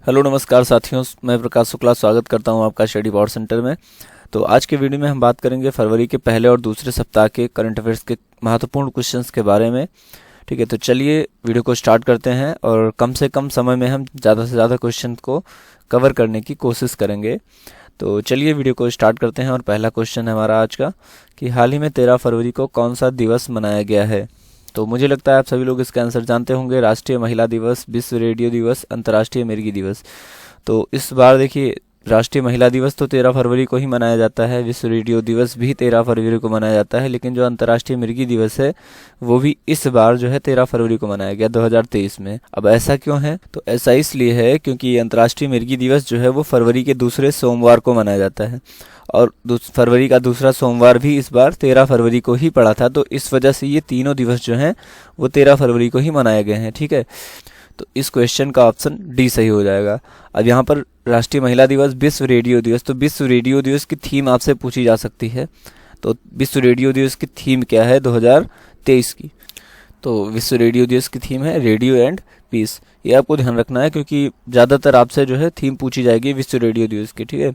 Hello नमस्कार साथियों, मैं प्रकाश शुक्ला स्वागत करता हूं आपका स्टडी पावर सेंटर में। तो आज के वीडियो में हम बात करेंगे फरवरी के पहले और दूसरे सप्ताह के करंट अफेयर्स के महत्वपूर्ण क्वेश्चंस के बारे में। ठीक है, तो चलिए वीडियो को स्टार्ट करते हैं और कम से कम समय में हम ज़्यादा से ज़्यादा क्वेश्चन को कवर करने की कोशिश करेंगे। तो चलिए वीडियो को स्टार्ट करते हैं और पहला क्वेश्चन है हमारा आज का कि हाल ही में 13 फरवरी को कौन सा दिवस मनाया गया है। तो मुझे लगता है आप सभी लोग इसका आंसर जानते होंगे। राष्ट्रीय महिला दिवस, विश्व रेडियो दिवस, अंतर्राष्ट्रीय मिर्गी दिवस। तो इस बार देखिए, राष्ट्रीय महिला दिवस तो 13 फरवरी को ही मनाया जाता है, विश्व रेडियो दिवस भी 13 फरवरी को मनाया जाता है, लेकिन जो अंतर्राष्ट्रीय मिर्गी दिवस है वो भी इस बार जो है 13 फरवरी को मनाया गया 2023 में। अब ऐसा क्यों है? तो ऐसा इसलिए है क्योंकि अंतर्राष्ट्रीय मिर्गी दिवस जो है वो फरवरी के दूसरे सोमवार को मनाया जाता है और फरवरी का दूसरा सोमवार भी इस बार 13 फरवरी को ही पड़ा था। तो इस वजह से ये तीनों दिवस जो हैं वो 13 फरवरी को ही मनाए गए हैं। ठीक है, तो इस क्वेश्चन का ऑप्शन डी सही हो जाएगा। अब यहाँ पर राष्ट्रीय महिला दिवस, विश्व रेडियो दिवस, तो विश्व रेडियो दिवस की थीम आपसे पूछी जा सकती है। तो विश्व रेडियो दिवस की थीम क्या है 2023 की? तो विश्व रेडियो दिवस की थीम है रेडियो एंड पीस। ये आपको ध्यान रखना है क्योंकि ज़्यादातर आपसे जो है थीम पूछी जाएगी विश्व रेडियो दिवस की। ठीक है,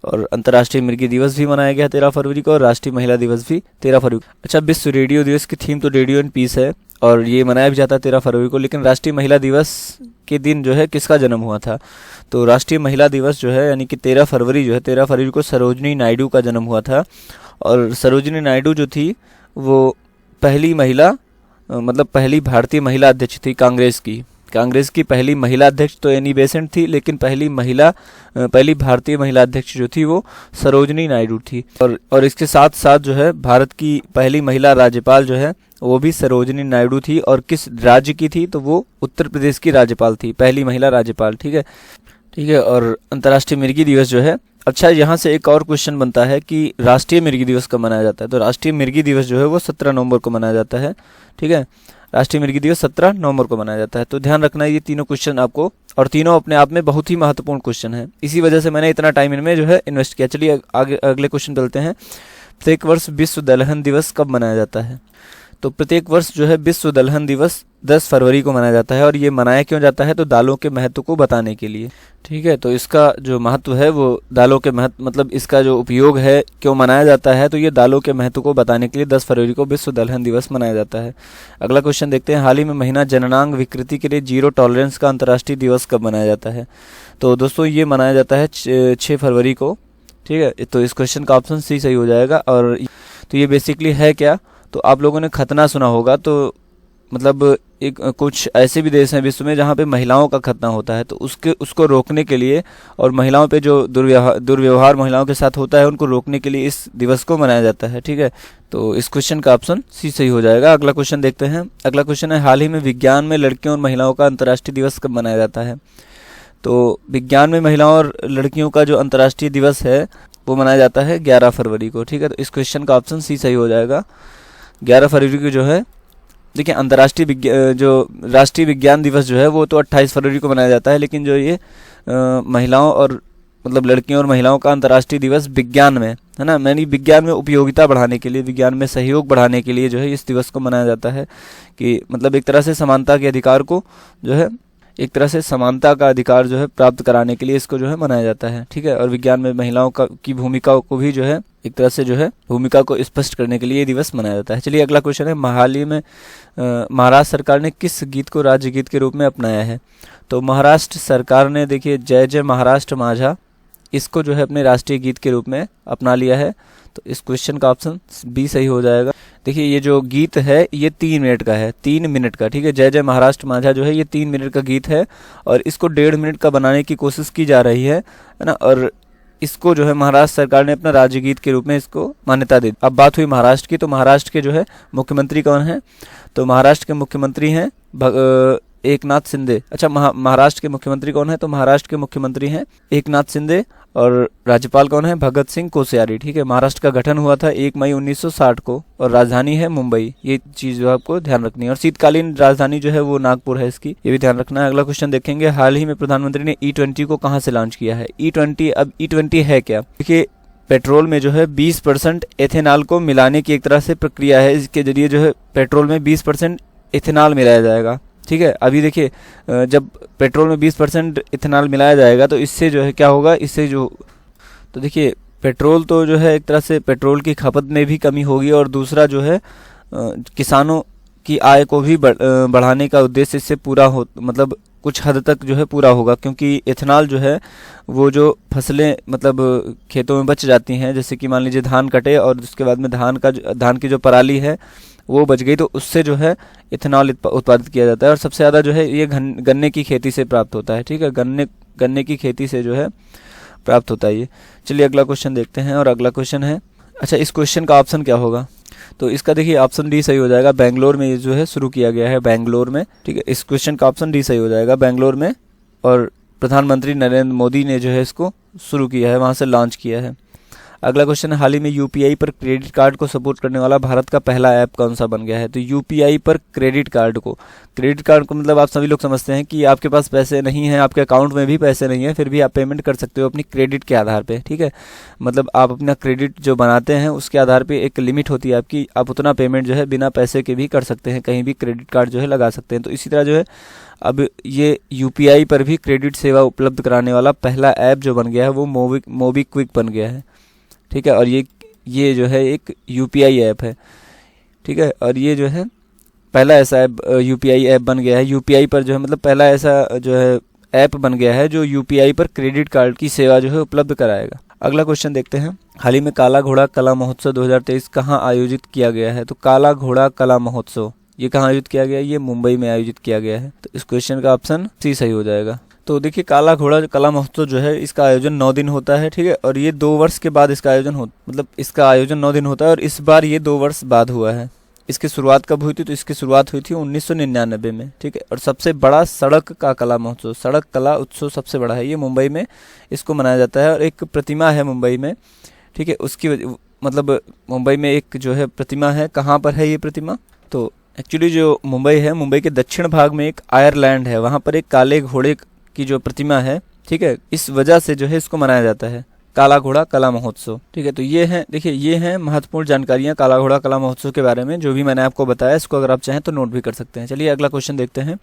और अंतर्राष्ट्रीय मिर्गी दिवस भी मनाया गया 13 फरवरी को और राष्ट्रीय महिला दिवस भी 13 फरवरी को। अच्छा, विश्व रेडियो दिवस की थीम तो रेडियो एंड पीस है और ये मनाया भी जाता है 13 फरवरी को, लेकिन राष्ट्रीय महिला दिवस के दिन जो है किसका जन्म हुआ था? तो राष्ट्रीय महिला दिवस जो है यानी कि 13 फरवरी जो है 13 फरवरी को सरोजिनी नायडू का जन्म हुआ था। और सरोजिनी नायडू जो थी वो पहली महिला मतलब पहली भारतीय महिला अध्यक्ष थी कांग्रेस की पहली महिला अध्यक्ष तो एनी बेसेंट थी, लेकिन पहली भारतीय महिला अध्यक्ष जो थी वो सरोजिनी नायडू थी। और इसके साथ साथ जो है भारत की पहली महिला राज्यपाल जो है वो भी सरोजिनी नायडू थी। और किस राज्य की थी? तो वो उत्तर प्रदेश की राज्यपाल थी, पहली महिला राज्यपाल। ठीक है, और अंतर्राष्ट्रीय मिर्गी दिवस जो है, अच्छा यहाँ से एक और क्वेश्चन बनता है कि राष्ट्रीय मिर्गी दिवस कब मनाया जाता है? तो राष्ट्रीय मिर्गी दिवस जो है वो 17 नवंबर को मनाया जाता है। ठीक है, राष्ट्रीय मिर्गी दिवस 17 नवंबर को मनाया जाता है। तो ध्यान रखना है ये तीनों क्वेश्चन आपको, और तीनों अपने आप में बहुत ही महत्वपूर्ण क्वेश्चन है। इसी वजह से मैंने इतना टाइम इनमें जो है इन्वेस्ट किया। चलिए आगे अगले क्वेश्चन चलते हैं। प्रत्येक वर्ष विश्व दलहन दिवस कब मनाया जाता है? तो प्रत्येक वर्ष जो है विश्व दलहन दिवस 10 फरवरी को मनाया जाता है। और ये मनाया क्यों जाता है? तो दालों के महत्व को बताने के लिए। ठीक है, तो इसका जो महत्व है वो दालों के महत्व मतलब इसका जो उपयोग है, क्यों मनाया जाता है, तो ये दालों के महत्व को बताने के लिए 10 फरवरी को विश्व दलहन दिवस मनाया जाता है। अगला क्वेश्चन देखते हैं। हाल ही में महिला जननांग विकृति के लिए जीरो टॉलरेंस का अंतर्राष्ट्रीय दिवस कब मनाया जाता है? तो दोस्तों ये मनाया जाता है 6 फरवरी को। ठीक है, तो इस क्वेश्चन का ऑप्शन सी सही हो जाएगा। और तो ये बेसिकली है क्या? तो आप लोगों ने खतना सुना होगा। तो मतलब एक कुछ ऐसे भी देश हैं विश्व में जहाँ पे महिलाओं का खतना होता है, तो उसको रोकने के लिए और महिलाओं पे जो दुर्व्यवहार महिलाओं के साथ होता है उनको रोकने के लिए इस दिवस को मनाया जाता है। ठीक है, तो इस क्वेश्चन का ऑप्शन सी सही हो जाएगा। अगला क्वेश्चन देखते हैं। अगला क्वेश्चन है, हाल ही में विज्ञान में लड़कियों और महिलाओं का अंतर्राष्ट्रीय दिवस कब मनाया जाता है? तो विज्ञान में महिलाओं और लड़कियों का जो अंतर्राष्ट्रीय दिवस है वो मनाया जाता है 11 फरवरी को। ठीक है, तो इस क्वेश्चन का ऑप्शन सी सही हो जाएगा। 11 फरवरी को जो है, देखिए राष्ट्रीय विज्ञान दिवस जो है वो तो 28 फरवरी को मनाया जाता है, लेकिन जो ये महिलाओं और मतलब लड़कियों और महिलाओं का अंतर्राष्ट्रीय दिवस विज्ञान में है ना, यानी विज्ञान में उपयोगिता बढ़ाने के लिए, विज्ञान में सहयोग बढ़ाने के लिए जो है इस दिवस को मनाया जाता है कि मतलब एक तरह से समानता के अधिकार को जो है समानता का अधिकार जो है प्राप्त कराने के लिए इसको जो है मनाया जाता है। ठीक है, और विज्ञान में महिलाओं की भूमिका को भी जो है एक तरह से जो है भूमिका को स्पष्ट करने के लिए ये दिवस मनाया जाता है। चलिए अगला क्वेश्चन है। हाल ही में महाराष्ट्र सरकार ने किस गीत को राज्य गीत के रूप में अपनाया है? तो महाराष्ट्र सरकार ने देखिए जय जय महाराष्ट्र माझा इसको जो है अपने राष्ट्रीय गीत के रूप में अपना लिया है। तो इस क्वेश्चन का ऑप्शन बी सही हो जाएगा। देखिए ये जो गीत है ये 3 मिनट का है, 3 मिनट का। ठीक है, जय जय महाराष्ट्र माझा जो है ये 3 मिनट का गीत है और इसको 1.5 मिनट का बनाने की कोशिश की जा रही है ना। और इसको जो है महाराष्ट्र सरकार ने अपना राज्य गीत के रूप में इसको मान्यता दी। अब बात हुई महाराष्ट्र की, तो महाराष्ट्र के जो है मुख्यमंत्री कौन है? तो महाराष्ट्र के मुख्यमंत्री हैं एकनाथ शिंदे। अच्छा, महाराष्ट्र के मुख्यमंत्री कौन है? तो महाराष्ट्र के मुख्यमंत्री हैं एकनाथ शिंदे और राज्यपाल कौन है? भगत सिंह कोश्यारी। ठीक है, महाराष्ट्र का गठन हुआ था 1 मई 1960 को और राजधानी है मुंबई। ये चीज जो आपको ध्यान रखनी है। और शीतकालीन राजधानी जो है वो नागपुर है इसकी, ये भी ध्यान रखना है। अगला क्वेश्चन देखेंगे। हाल ही में प्रधानमंत्री ने E20 को कहाँ से लॉन्च किया है? E20, अब E20 है क्या? देखिए पेट्रोल में जो है 20% एथेनॉल को मिलाने की एक तरह से प्रक्रिया है। इसके जरिए जो है पेट्रोल में 20% इथेनॉल मिलाया जाएगा। ठीक है, अभी देखिए जब पेट्रोल में 20% इथेनॉल मिलाया जाएगा तो इससे जो है क्या होगा, इससे जो तो देखिए पेट्रोल तो जो है एक तरह से पेट्रोल की खपत में भी कमी होगी, और दूसरा जो है किसानों की आय को भी बढ़ाने का उद्देश्य इससे पूरा हो, मतलब कुछ हद तक जो है पूरा होगा, क्योंकि इथेनॉल जो है वो जो फसलें मतलब खेतों में बच जाती हैं, जैसे कि मान लीजिए धान कटे और उसके बाद में धान की जो पराली है वो बच गई, तो उससे जो है इथेनॉल उत्पादित किया जाता है, और सबसे ज़्यादा जो है ये गन्ने की खेती से प्राप्त होता है। ठीक है, गन्ने की खेती से जो है प्राप्त होता है ये। चलिए अगला क्वेश्चन देखते हैं, और अगला क्वेश्चन है, अच्छा इस क्वेश्चन का ऑप्शन क्या होगा, तो इसका देखिए ऑप्शन डी सही हो जाएगा। बेंगलोर में ये जो है शुरू किया गया है, बेंगलोर में। ठीक है, इस क्वेश्चन का ऑप्शन डी सही हो जाएगा, बेंगलोर में, और प्रधानमंत्री नरेंद्र मोदी ने जो है इसको शुरू किया है, वहाँ से लॉन्च किया है। अगला क्वेश्चन है, हाल ही में यूपीआई पर क्रेडिट कार्ड को सपोर्ट करने वाला भारत का पहला ऐप कौन सा बन गया है। तो यूपीआई पर क्रेडिट कार्ड को मतलब आप सभी लोग समझते हैं कि आपके पास पैसे नहीं हैं, आपके अकाउंट में भी पैसे नहीं है, फिर भी आप पेमेंट कर सकते हो अपनी क्रेडिट के आधार पे। ठीक है, मतलब आप अपना क्रेडिट जो बनाते हैं उसके आधार पे एक लिमिट होती है आपकी, आप उतना पेमेंट जो है बिना पैसे के भी कर सकते हैं, कहीं भी क्रेडिट कार्ड जो है लगा सकते हैं। तो इसी तरह जो है अब ये यूपीआई पर भी क्रेडिट सेवा उपलब्ध कराने वाला पहला ऐप जो बन गया है वो मोबीक्विक बन गया है। ठीक है, और ये जो है एक यूपीआई ऐप है। ठीक है, और ये जो है पहला ऐसा ऐप यूपीआई ऐप बन गया है, यूपीआई पर जो है मतलब पहला ऐसा जो है ऐप बन गया है जो यूपीआई पर क्रेडिट कार्ड की सेवा जो है उपलब्ध कराएगा। अगला क्वेश्चन देखते हैं, हाल ही में काला घोड़ा कला महोत्सव 2023 कहाँ आयोजित किया गया है। तो काला घोड़ा कला महोत्सव ये कहाँ आयोजित किया गया है, ये मुंबई में आयोजित किया गया है। तो इस क्वेश्चन का ऑप्शन सी सही हो जाएगा। तो देखिए काला घोड़ा कला महोत्सव जो है इसका आयोजन 9 दिन होता है। ठीक है, और ये 2 वर्ष के बाद इसका आयोजन इसका आयोजन 9 दिन होता है, और इस बार ये 2 वर्ष बाद हुआ है। इसकी शुरुआत कब हुई थी, तो इसकी शुरुआत हुई थी 1999 में। ठीक है, और सबसे बड़ा सड़क का कला महोत्सव, सड़क कला उत्सव सबसे बड़ा है, ये मुंबई में इसको मनाया जाता है, और एक प्रतिमा है मुंबई में। ठीक है, उसकी मतलब मुंबई में एक जो है प्रतिमा है, कहाँ पर है ये प्रतिमा, तो एक्चुअली जो मुंबई है, मुंबई के दक्षिण भाग में एक आयरलैंड है, वहाँ पर एक काले घोड़े की जो प्रतिमा है। ठीक है, इस वजह से जो है इसको मनाया जाता है काला घोड़ा कला महोत्सव। ठीक है, तो ये है, देखिए ये हैं महत्वपूर्ण जानकारियां काला घोड़ा कला महोत्सव के बारे में, जो भी मैंने आपको बताया, इसको अगर आप चाहें तो नोट भी कर सकते हैं। चलिए अगला क्वेश्चन देखते हैं,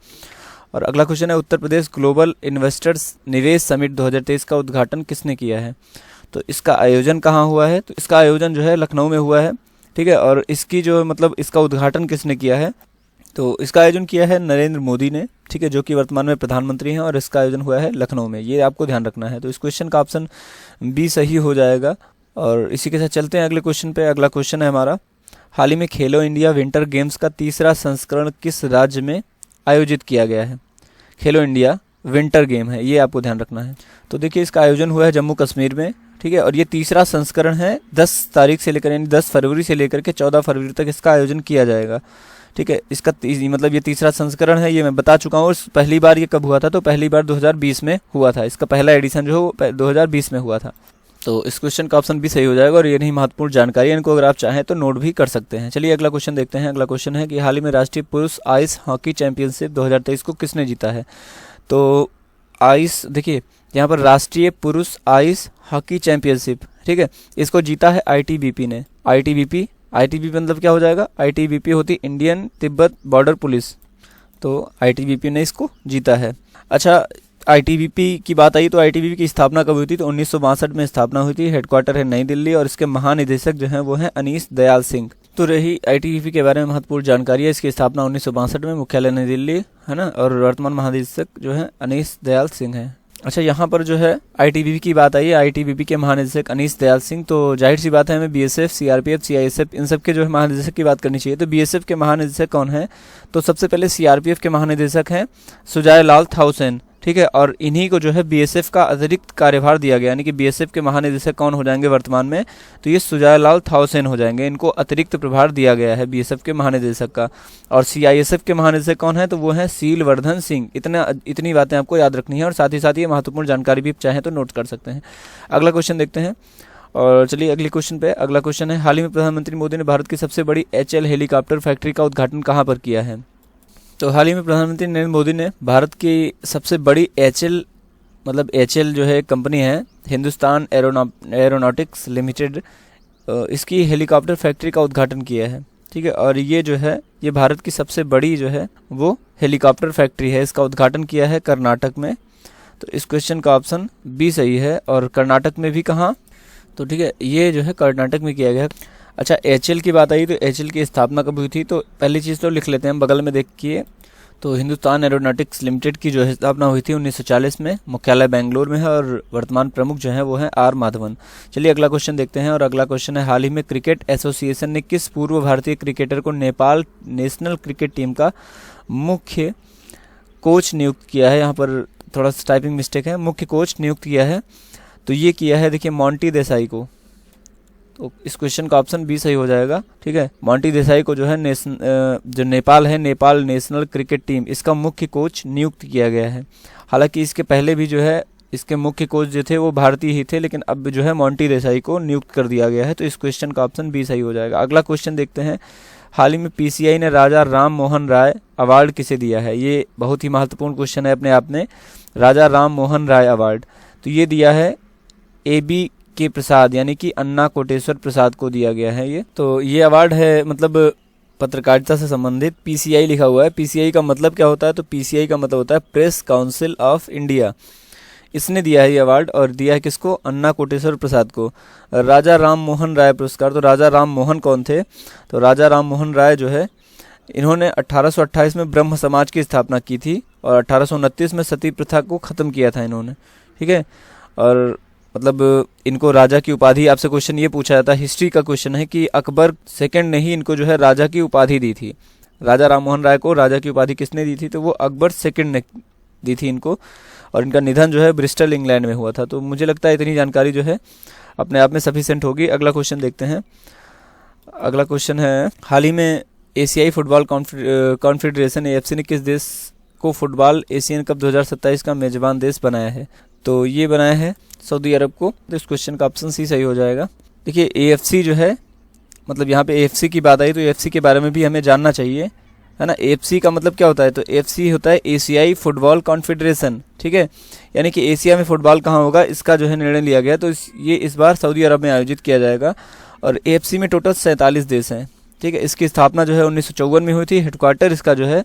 और अगला क्वेश्चन है, उत्तर प्रदेश ग्लोबल इन्वेस्टर्स निवेश समिट 2023 का उद्घाटन किसने किया है। तो इसका आयोजन कहाँ हुआ है, तो इसका आयोजन जो है लखनऊ में हुआ है। ठीक है, और इसकी जो मतलब इसका उद्घाटन किसने किया है, तो इसका आयोजन किया है नरेंद्र मोदी ने। ठीक है, जो कि वर्तमान में प्रधानमंत्री हैं, और इसका आयोजन हुआ है लखनऊ में, ये आपको ध्यान रखना है। तो इस क्वेश्चन का ऑप्शन बी सही हो जाएगा। और इसी के साथ चलते हैं अगले क्वेश्चन पे। अगला क्वेश्चन है हमारा, हाल ही में खेलो इंडिया विंटर गेम्स का तीसरा संस्करण किस राज्य में आयोजित किया गया है। खेलो इंडिया विंटर गेम है, ये आपको ध्यान रखना है। तो देखिए इसका आयोजन हुआ है जम्मू कश्मीर में। ठीक है, और ये तीसरा संस्करण है, 10 तारीख से लेकर यानी 10 फरवरी से लेकर के 14 फरवरी तक इसका आयोजन किया जाएगा। ठीक है, इसका मतलब ये तीसरा संस्करण है, ये मैं बता चुका हूँ। पहली बार ये कब हुआ था, तो पहली बार 2020 में हुआ था, इसका पहला एडिशन जो है 2020 में हुआ था। तो इस क्वेश्चन का ऑप्शन भी सही हो जाएगा, और ये नहीं महत्वपूर्ण जानकारी है, इनको अगर आप चाहें तो नोट भी कर सकते हैं। चलिए अगला क्वेश्चन देखते हैं। अगला क्वेश्चन है कि हाल ही में राष्ट्रीय पुरुष आइस हॉकी चैंपियनशिप 2023 को किसने जीता है। तो आइस, देखिए यहाँ पर राष्ट्रीय पुरुष आइस हॉकी चैंपियनशिप, ठीक है, इसको जीता है आईटीबीपी ने। आईटीबीपी मतलब क्या हो जाएगा, आईटीबीपी होती इंडियन तिब्बत बॉर्डर पुलिस, तो आईटीबीपी ने इसको जीता है। अच्छा, आईटीबीपी की बात आई तो आईटीबीपी की स्थापना कब हुई थी, तो 1962 में स्थापना हुई थी। हेडक्वार्टर है नई दिल्ली, और इसके महानिदेशक जो हैं वो हैं अनीस दयाल सिंह। तो रही आईटीबीपी के बारे में महत्वपूर्ण जानकारी है। इसकी स्थापना 1962 में, मुख्यालय नई दिल्ली है ना, और वर्तमान महानिदेशक जो है अनीस दयाल सिंह हैं। अच्छा, यहाँ पर जो है आईटीबीपी की बात आई है, आईटीबीपी के महानिदेशक अनीस दयाल सिंह, तो जाहिर सी बात है हमें बीएसएफ, सीआरपीएफ, सीआईएसएफ इन सब के जो है महानिदेशक की बात करनी चाहिए। तो बीएसएफ के महानिदेशक कौन है, तो सबसे पहले सीआरपीएफ के महानिदेशक हैं सुजाय लाल थाउसेन। ठीक है, और इन्हीं को जो है बीएसएफ का अतिरिक्त कार्यभार दिया गया, यानी कि बीएसएफ के महानिदेशक कौन हो जाएंगे वर्तमान में, तो ये सुजाय लाल थाउसेन हो जाएंगे। इनको अतिरिक्त प्रभार दिया गया है बीएसएफ के महानिदेशक का। और सीआईएसएफ के महानिदेशक कौन है, तो वो है सीलवर्धन सिंह। इतनी बातें आपको याद रखनी है, और साथ ही साथ ये महत्वपूर्ण जानकारी भी चाहें तो नोट कर सकते हैं। अगला क्वेश्चन देखते हैं, और चलिए अगले क्वेश्चन पे। अगला क्वेश्चन है, हाल ही में प्रधानमंत्री मोदी ने भारत की सबसे बड़ी एचएल हेलीकॉप्टर फैक्ट्री का उद्घाटन कहाँ पर किया है। तो हाल ही में प्रधानमंत्री नरेंद्र मोदी ने भारत की सबसे बड़ी एचएल जो है कंपनी है, हिंदुस्तान एरोनॉटिक्स लिमिटेड, इसकी हेलीकॉप्टर फैक्ट्री का उद्घाटन किया है। ठीक है। और ये जो है ये भारत की सबसे बड़ी जो है वो हेलीकॉप्टर फैक्ट्री है, इसका उद्घाटन किया है कर्नाटक में। तो इस क्वेश्चन का ऑप्शन बी सही है। और कर्नाटक में भी कहाँ, तो ठीक है ये जो है कर्नाटक में किया गया है। अच्छा, एचएल की बात आई तो एचएल की स्थापना कब हुई थी, तो पहली चीज़ तो लिख लेते हैं हम बगल में देखिए। तो हिंदुस्तान एरोनॉटिक्स लिमिटेड की जो है स्थापना हुई थी 1940 में, मुख्यालय बेंगलोर में है और वर्तमान प्रमुख जो है वो है आर माधवन। चलिए अगला क्वेश्चन देखते हैं। और अगला क्वेश्चन है, हाल ही में क्रिकेट एसोसिएशन ने किस पूर्व भारतीय क्रिकेटर को नेपाल नेशनल क्रिकेट टीम का मुख्य कोच नियुक्त किया है। यहाँ पर थोड़ा सा टाइपिंग मिस्टेक है, मुख्य कोच नियुक्त किया है। तो ये किया है देखिए मोंटी देसाई को। तो इस क्वेश्चन का ऑप्शन बी सही हो जाएगा। ठीक है, मोंटी देसाई को जो है जो नेपाल है, नेपाल नेशनल क्रिकेट टीम, इसका मुख्य कोच नियुक्त किया गया है। हालांकि इसके पहले भी जो है इसके मुख्य कोच जो थे वो भारतीय ही थे, लेकिन अब जो है मोंटी देसाई को नियुक्त कर दिया गया है। तो इस क्वेश्चन का ऑप्शन बी सही हो जाएगा। अगला क्वेश्चन देखते हैं, हाल ही में पीसीआई ने राजा राम मोहन राय अवार्ड किसे दिया है। ये बहुत ही महत्वपूर्ण क्वेश्चन है अपने आप में। राजा राम मोहन राय अवार्ड तो ये दिया है AB के प्रसाद यानी कि अन्ना कोटेश्वर प्रसाद को दिया गया है ये। तो ये अवार्ड है मतलब पत्रकारिता से संबंधित, पीसीआई लिखा हुआ है। पीसीआई का मतलब क्या होता है, तो पीसीआई का मतलब होता है प्रेस काउंसिल ऑफ इंडिया। इसने दिया है ये अवार्ड और दिया है किसको, अन्ना कोटेश्वर प्रसाद को। राजा राम मोहन राय पुरस्कार, तो राजा राम मोहन कौन थे, तो राजा राम मोहन राय जो है इन्होंने 1828 में ब्रह्म समाज की स्थापना की थी और 1829 में सती प्रथा को ख़त्म किया था इन्होंने। ठीक है, और मतलब इनको राजा की उपाधि, आपसे क्वेश्चन ये पूछा जाता है, हिस्ट्री का क्वेश्चन है कि अकबर सेकंड ने ही इनको जो है राजा की उपाधि दी थी। राजा राम मोहन राय को राजा की उपाधि किसने दी थी, तो वो अकबर सेकंड ने दी थी इनको। और इनका निधन जो है ब्रिस्टल इंग्लैंड में हुआ था। तो मुझे लगता है इतनी जानकारी जो है अपने आप में सफिशिएंट होगी। अगला क्वेश्चन देखते हैं। अगला क्वेश्चन है, हाल ही में एशियाई फुटबॉल कॉन्फेडरेशन AFC ने किस देश को फुटबॉल एशियन कप 2027 का मेजबान देश बनाया है, तो ये बनाया है सऊदी अरब को। तो इस क्वेश्चन का ऑप्शन सी सही हो जाएगा। देखिए AFC जो है मतलब यहाँ पे AFC की बात आई तो AFC के बारे में भी हमें जानना चाहिए, है ना। AFC का मतलब क्या होता है, तो AFC होता है एशियाई फुटबॉल कॉन्फेडरेशन। ठीक है, यानी कि एशिया में फुटबॉल कहाँ होगा इसका जो है निर्णय लिया गया। तो ये इस बार सऊदी अरब में आयोजित किया जाएगा। और AFC में टोटल 47 देश हैं। ठीक है, इसकी स्थापना जो है 1954 में हुई थी। हेडक्वार्टर इसका जो है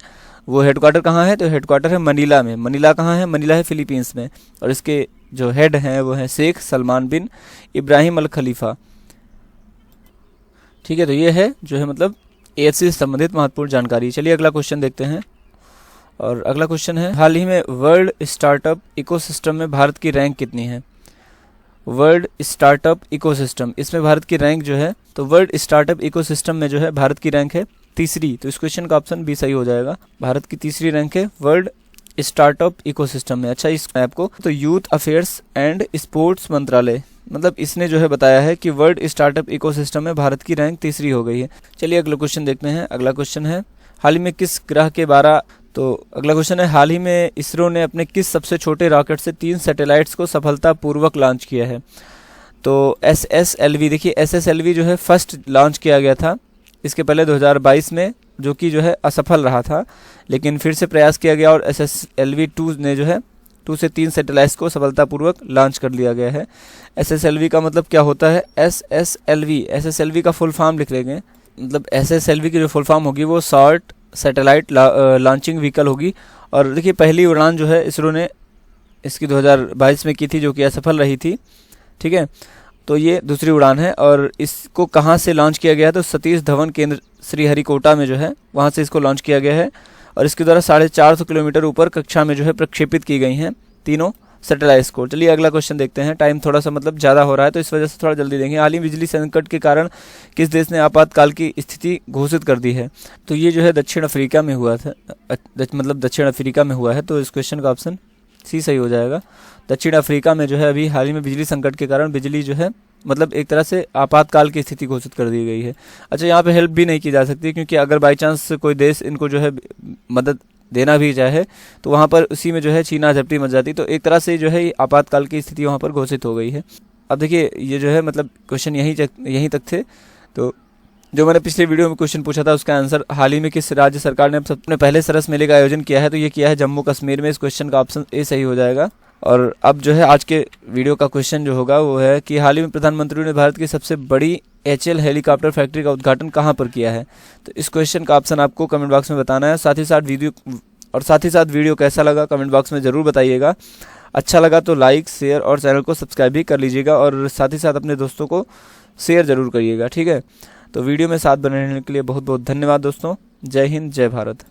वो हेडक्वार्टर कहाँ है, तो हेडक्वार्टर है मनीला में। मनीला कहाँ है, मनीला है फिलीपींस में। और इसके जो हेड हैं वो है शेख सलमान बिन इब्राहिम अल खलीफा। ठीक है, तो ये है जो है मतलब AFC से संबंधित महत्वपूर्ण जानकारी। चलिए अगला क्वेश्चन देखते हैं। और अगला क्वेश्चन है, हाल ही में वर्ल्ड स्टार्टअप इकोसिस्टम में भारत की रैंक कितनी है। वर्ल्ड स्टार्टअप इकोसिस्टम, इसमें भारत की रैंक जो है, तो वर्ल्ड स्टार्टअप इकोसिस्टम में जो है भारत की रैंक है तीसरी। तो इस क्वेश्चन का ऑप्शन बी सही हो जाएगा। भारत की तीसरी रैंक है वर्ल्ड स्टार्टअप इकोसिस्टम में। अच्छा, इस ऐप को तो यूथ अफेयर्स एंड स्पोर्ट्स मंत्रालय मतलब इसने जो है बताया है कि वर्ल्ड स्टार्टअप इकोसिस्टम में भारत की रैंक तीसरी हो गई है। चलिए अगला क्वेश्चन देखते हैं। अगला क्वेश्चन है, हाल ही में किस ग्रह के 12 तो अगला क्वेश्चन है, हाल ही में इसरो ने अपने किस सबसे छोटे रॉकेट से 3 सैटेलाइट्स को सफलतापूर्वक लॉन्च किया है। तो SSLV, देखिए SSLV जो है फर्स्ट लॉन्च किया गया था इसके पहले 2022 में, जो कि जो है असफल रहा था, लेकिन फिर से प्रयास किया गया और SSLV-2 ने जो है 2 से 3 सैटेलाइट्स को सफलतापूर्वक लॉन्च कर लिया गया है। SSLV का मतलब क्या होता है, SSLV का फुल फॉर्म लिख लेंगे। मतलब SSLV की जो फुल फॉर्म होगी वो शॉर्ट सैटेलाइट लॉन्चिंग व्हीकल होगी। और देखिए पहली उड़ान जो है इसरो ने इसकी 2022 में की थी, जो कि असफल रही थी। ठीक है, तो ये दूसरी उड़ान है। और इसको कहाँ से लॉन्च किया गया है, तो सतीश धवन केंद्र श्रीहरिकोटा में जो है वहाँ से इसको लॉन्च किया गया है। और इसके द्वारा 450 किलोमीटर ऊपर कक्षा में जो है प्रक्षेपित की गई हैं तीनों सैटेलाइट्स को। चलिए अगला क्वेश्चन देखते हैं। टाइम थोड़ा सा मतलब ज़्यादा हो रहा है तो इस वजह से थोड़ा जल्दी देंगे। हाल ही बिजली संकट के कारण किस देश ने आपातकाल की स्थिति घोषित कर दी है, तो ये जो है दक्षिण अफ्रीका में हुआ था, मतलब दक्षिण अफ्रीका में हुआ है। तो इस क्वेश्चन का ऑप्शन सी सही हो जाएगा। दक्षिण अफ्रीका में जो है अभी हाल ही में बिजली संकट के कारण बिजली जो है मतलब एक तरह से आपातकाल की स्थिति घोषित कर दी गई है। अच्छा, यहाँ पे हेल्प भी नहीं की जा सकती, क्योंकि अगर बाई चांस कोई देश इनको जो है मदद देना भी चाहे तो वहाँ पर उसी में जो है छीना झपटी मच जाती। तो एक तरह से जो है आपातकाल की स्थिति वहाँ पर घोषित हो गई है। अब देखिए ये जो है मतलब क्वेश्चन यहीं तक थे। तो जो मैंने पिछले वीडियो में क्वेश्चन पूछा था उसका आंसर, हाल ही में किस राज्य सरकार ने अपने पहले सरस मेले का आयोजन किया है, तो ये किया है जम्मू कश्मीर में। इस क्वेश्चन का ऑप्शन ए सही हो जाएगा। और अब जो है आज के वीडियो का क्वेश्चन जो होगा वो है कि हाल ही में प्रधानमंत्री ने भारत की सबसे बड़ी HAL हेलीकॉप्टर फैक्ट्री का उद्घाटन कहाँ पर किया है। तो इस क्वेश्चन का ऑप्शन आपको कमेंट बॉक्स में बताना है। साथ ही साथ वीडियो कैसा लगा कमेंट बॉक्स में ज़रूर बताइएगा। अच्छा लगा तो लाइक शेयर और चैनल को सब्सक्राइब भी कर लीजिएगा और साथ ही साथ अपने दोस्तों को शेयर ज़रूर करिएगा। ठीक है, तो वीडियो में साथ बने रहने के लिए बहुत बहुत धन्यवाद दोस्तों। जय हिंद, जय भारत।